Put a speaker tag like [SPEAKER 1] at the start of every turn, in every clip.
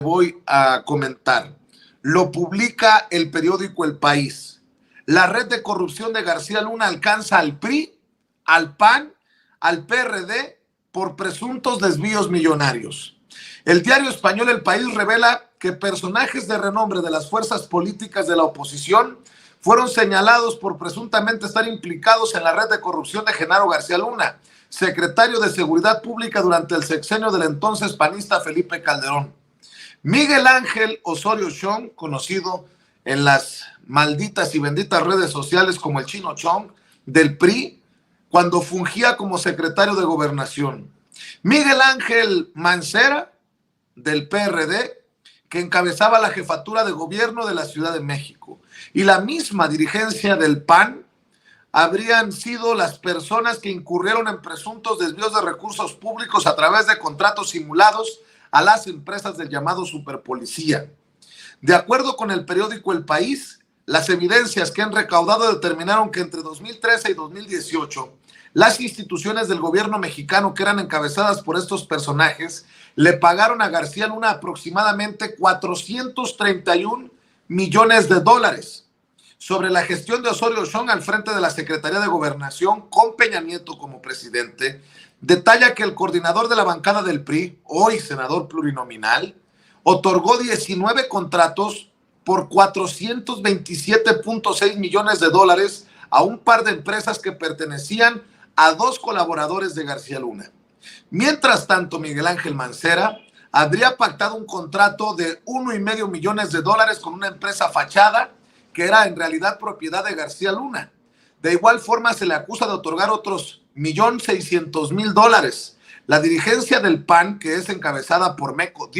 [SPEAKER 1] voy a comentar. Lo publica el periódico El País. La red de corrupción de García Luna alcanza al PRI, al PAN, al PRD por presuntos desvíos millonarios. El diario español El País revela que personajes de renombre de las fuerzas políticas de la oposición fueron señalados por presuntamente estar implicados en la red de corrupción de Genaro García Luna, secretario de Seguridad Pública durante el sexenio del entonces panista Felipe Calderón. Miguel Ángel Osorio Chong, conocido en las malditas y benditas redes sociales como el Chino Chong, del PRI, cuando fungía como secretario de Gobernación. Miguel Ángel Mancera, del PRD, que encabezaba la jefatura de gobierno de la Ciudad de México. Y la misma dirigencia del PAN habrían sido las personas que incurrieron en presuntos desvíos de recursos públicos a través de contratos simulados a las empresas del llamado superpolicía. De acuerdo con el periódico El País, las evidencias que han recaudado determinaron que entre 2013 y 2018, las instituciones del gobierno mexicano que eran encabezadas por estos personajes le pagaron a García Luna aproximadamente 431 millones de dólares. Sobre la gestión de Osorio Chong al frente de la Secretaría de Gobernación, con Peña Nieto como presidente, detalla que el coordinador de la bancada del PRI, hoy senador plurinominal, otorgó 19 contratos por 427.6 millones de dólares a un par de empresas que pertenecían a dos colaboradores de García Luna. Mientras tanto, Miguel Ángel Mancera habría pactado un contrato de 1,5 millones de dólares con una empresa fachada que era en realidad propiedad de García Luna. De igual forma, se le acusa de otorgar otros 1,600,000 dólares. La dirigencia del PAN, que es encabezada por Marco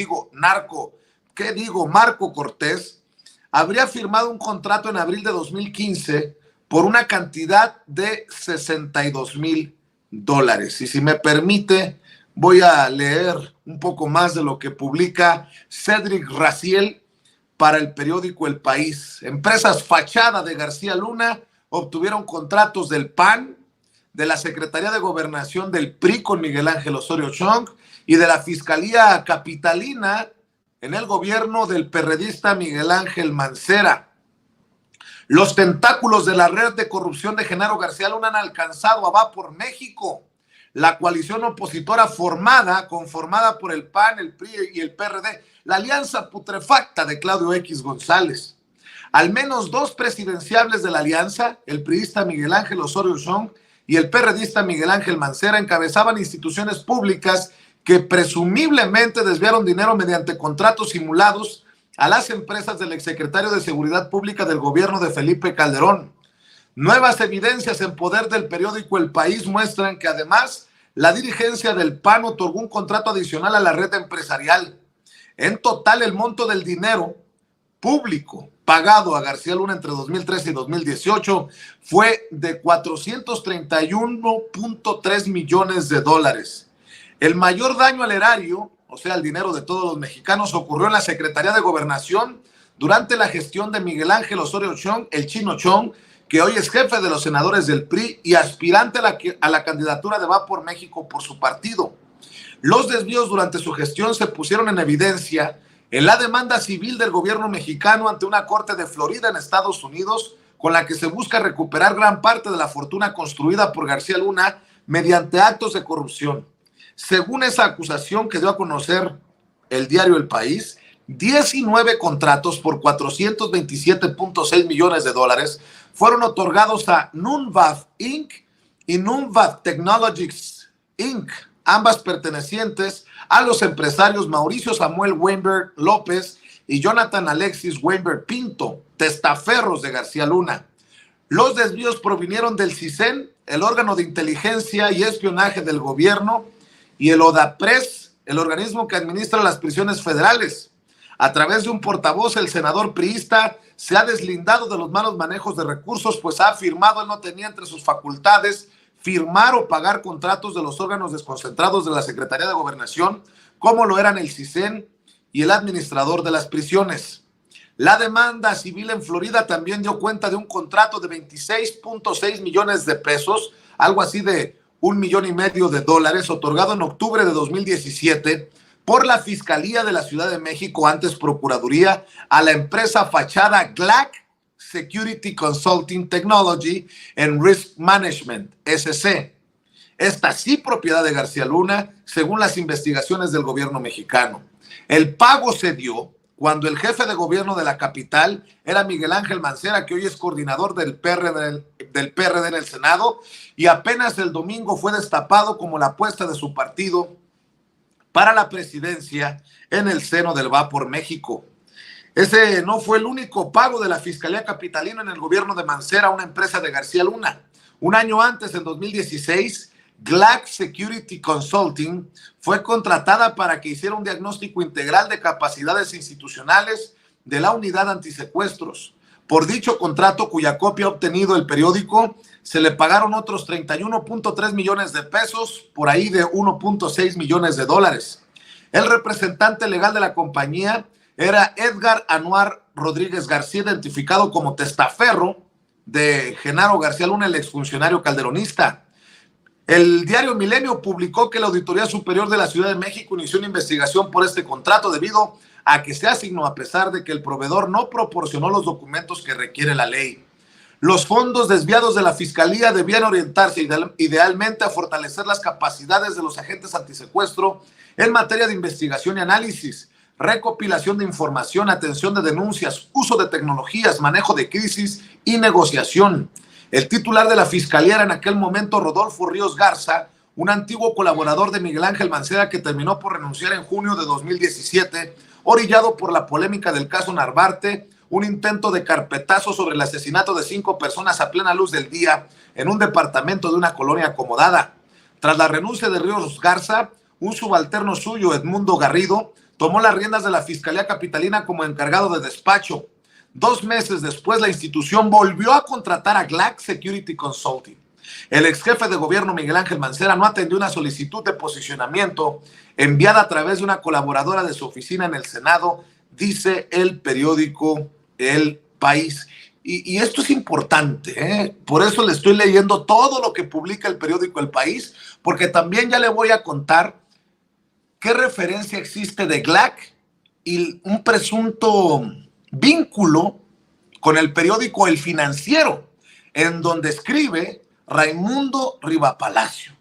[SPEAKER 1] Cortés, habría firmado un contrato en abril de 2015 por una cantidad de 62,000 dólares. Y si me permite, voy a leer un poco más de lo que publica Cédric Raziel para el periódico El País. Empresas fachada de García Luna obtuvieron contratos del PAN, de la Secretaría de Gobernación del PRI con Miguel Ángel Osorio Chong y de la Fiscalía Capitalina en el gobierno del perredista Miguel Ángel Mancera. Los tentáculos de la red de corrupción de Genaro García Luna han alcanzado a Va por México, la coalición opositora conformada por el PAN, el PRI y el PRD, la alianza putrefacta de Claudio X González. Al menos dos presidenciables de la alianza, el priista Miguel Ángel Osorio Chong y el perredista Miguel Ángel Mancera, encabezaban instituciones públicas que presumiblemente desviaron dinero mediante contratos simulados a las empresas del exsecretario de Seguridad Pública del gobierno de Felipe Calderón. Nuevas evidencias en poder del periódico El País muestran que además la dirigencia del PAN otorgó un contrato adicional a la red empresarial. En total, el monto del dinero público pagado a García Luna entre 2013 y 2018 fue de 431.3 millones de dólares. El mayor daño al erario, o sea, el dinero de todos los mexicanos, ocurrió en la Secretaría de Gobernación durante la gestión de Miguel Ángel Osorio Chong, el Chino Chong, que hoy es jefe de los senadores del PRI y aspirante a la candidatura de Va por México por su partido. Los desvíos durante su gestión se pusieron en evidencia en la demanda civil del gobierno mexicano ante una corte de Florida en Estados Unidos, con la que se busca recuperar gran parte de la fortuna construida por García Luna mediante actos de corrupción. Según esa acusación que dio a conocer el diario El País, 19 contratos por 427.6 millones de dólares fueron otorgados a Nunvav Inc. y Nunvav Technologies Inc., ambas pertenecientes a los empresarios Mauricio Samuel Weinberg López y Jonathan Alexis Weinberg Pinto, testaferros de García Luna. Los desvíos provinieron del CISEN, el órgano de inteligencia y espionaje del gobierno, y el ODAPRES, el organismo que administra las prisiones federales. A través de un portavoz, el senador priista se ha deslindado de los malos manejos de recursos, pues ha afirmado él no tenía entre sus facultades firmar o pagar contratos de los órganos desconcentrados de la Secretaría de Gobernación, como lo eran el CISEN y el administrador de las prisiones. La demanda civil en Florida también dio cuenta de un contrato de 26.6 millones de pesos, algo así de $1,5 millones, otorgado en octubre de 2017 por la Fiscalía de la Ciudad de México, antes Procuraduría, a la empresa fachada GLAC Security Consulting Technology and Risk Management, SC. Esta sí propiedad de García Luna, según las investigaciones del gobierno mexicano. El pago se dio cuando el jefe de gobierno de la capital era Miguel Ángel Mancera, que hoy es coordinador del PRD en el Senado, y apenas el domingo fue destapado como la apuesta de su partido para la presidencia en el seno del Va por México. Ese no fue el único pago de la Fiscalía Capitalina en el gobierno de Mancera a una empresa de García Luna. Un año antes, en 2016, GLAC Security Consulting fue contratada para que hiciera un diagnóstico integral de capacidades institucionales de la unidad antisecuestros. Por dicho contrato, cuya copia ha obtenido el periódico, se le pagaron otros 31.3 millones de pesos, por ahí de 1.6 millones de dólares. El representante legal de la compañía era Edgar Anuar Rodríguez García, identificado como testaferro de Genaro García Luna, el exfuncionario calderonista. El diario Milenio publicó que la Auditoría Superior de la Ciudad de México inició una investigación por este contrato debido a que se asignó a pesar de que el proveedor no proporcionó los documentos que requiere la ley. Los fondos desviados de la Fiscalía debían orientarse idealmente a fortalecer las capacidades de los agentes antisecuestro en materia de investigación y análisis, recopilación de información, atención de denuncias, uso de tecnologías, manejo de crisis y negociación. El titular de la Fiscalía era en aquel momento Rodolfo Ríos Garza, un antiguo colaborador de Miguel Ángel Mancera que terminó por renunciar en junio de 2017, orillado por la polémica del caso Narvarte, un intento de carpetazo sobre el asesinato de 5 personas a plena luz del día en un departamento de una colonia acomodada. Tras la renuncia de Ríos Garza, un subalterno suyo, Edmundo Garrido, tomó las riendas de la Fiscalía Capitalina como encargado de despacho. 2 meses después, la institución volvió a contratar a GLAC Security Consulting. El ex jefe de gobierno Miguel Ángel Mancera no atendió una solicitud de posicionamiento enviada a través de una colaboradora de su oficina en el Senado, dice el periódico El País. Y esto es importante, ¿eh? Por eso le estoy leyendo todo lo que publica el periódico El País, porque también ya le voy a contar qué referencia existe de GLAC y un presunto vínculo con el periódico El Financiero, en donde escribe Raimundo Rivapalacio.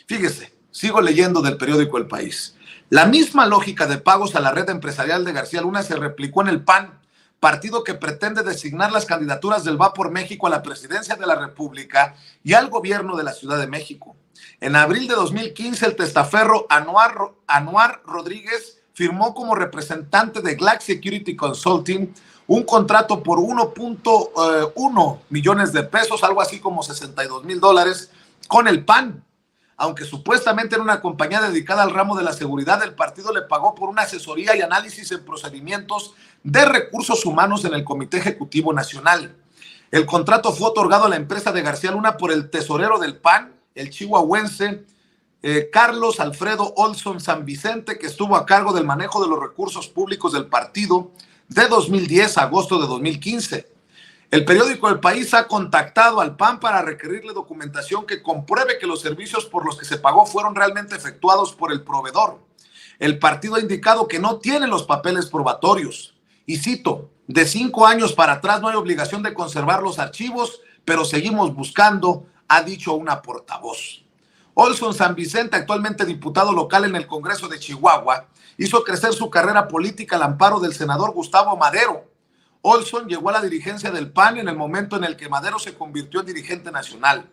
[SPEAKER 1] Fíjese, sigo leyendo del periódico El País. La misma lógica de pagos a la red empresarial de García Luna se replicó en el PAN, partido que pretende designar las candidaturas del Va por México a la presidencia de la República y al gobierno de la Ciudad de México. En abril de 2015, el testaferro Anuar Rodríguez firmó como representante de GLAC Security Consulting un contrato por 1.1 millones de pesos, algo así como $62,000, con el PAN. Aunque supuestamente era una compañía dedicada al ramo de la seguridad, el partido le pagó por una asesoría y análisis en procedimientos de recursos humanos en el Comité Ejecutivo Nacional. El contrato fue otorgado a la empresa de García Luna por el tesorero del PAN, el chihuahuense Carlos Alfredo Olson San Vicente, que estuvo a cargo del manejo de los recursos públicos del partido de 2010 a agosto de 2015. El periódico El País ha contactado al PAN para requerirle documentación que compruebe que los servicios por los que se pagó fueron realmente efectuados por el proveedor. El partido ha indicado que no tiene los papeles probatorios. Y cito, de 5 años para atrás no hay obligación de conservar los archivos, pero seguimos buscando, ha dicho una portavoz. Olson San Vicente, actualmente diputado local en el Congreso de Chihuahua, hizo crecer su carrera política al amparo del senador Gustavo Madero. Olson llegó a la dirigencia del PAN en el momento en el que Madero se convirtió en dirigente nacional.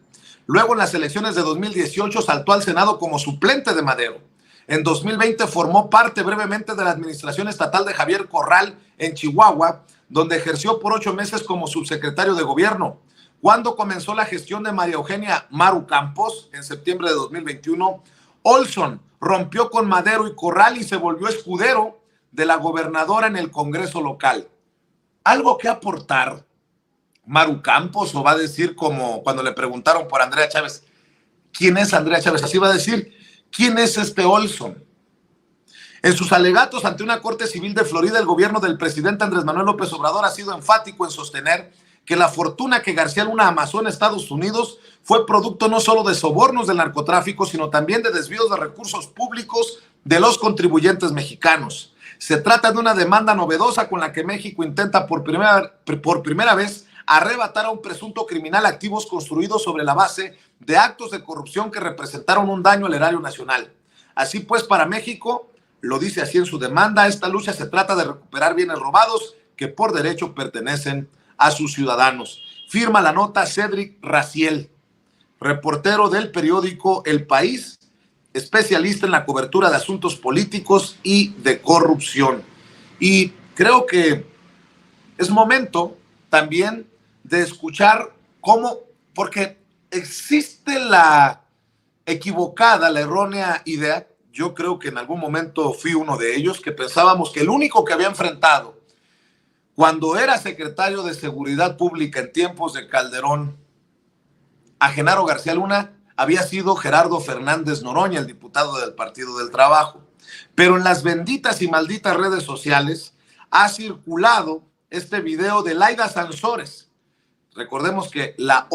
[SPEAKER 1] Luego, en las elecciones de 2018, saltó al Senado como suplente de Madero. En 2020 formó parte brevemente de la administración estatal de Javier Corral en Chihuahua, donde ejerció por 8 meses como subsecretario de gobierno. Cuando comenzó la gestión de María Eugenia Maru Campos, en septiembre de 2021, Olson rompió con Madero y Corral y se volvió escudero de la gobernadora en el Congreso local. ¿Algo que aportar Maru Campos, o va a decir como cuando le preguntaron por Andrea Chávez? ¿Quién es Andrea Chávez? Así va a decir, ¿quién es este Olson? En sus alegatos ante una corte civil de Florida, el gobierno del presidente Andrés Manuel López Obrador ha sido enfático en sostener que la fortuna que García Luna amasó en Estados Unidos fue producto no solo de sobornos del narcotráfico, sino también de desvíos de recursos públicos de los contribuyentes mexicanos. Se trata de una demanda novedosa con la que México intenta por primera vez arrebatar a un presunto criminal activos construidos sobre la base de actos de corrupción que representaron un daño al erario nacional. Así pues, para México, lo dice así en su demanda, esta lucha se trata de recuperar bienes robados que por derecho pertenecen a sus ciudadanos. Firma la nota Cédric Raziel, reportero del periódico El País, especialista en la cobertura de asuntos políticos y de corrupción. Y creo que es momento también de escuchar cómo, porque existe la equivocada, la errónea idea, yo creo que en algún momento fui uno de ellos, que pensábamos que el único que había enfrentado cuando era secretario de Seguridad Pública en tiempos de Calderón a Genaro García Luna había sido Gerardo Fernández Noroña, el diputado del Partido del Trabajo. Pero en las benditas y malditas redes sociales ha circulado este video de Laida Sansores. Recordemos que la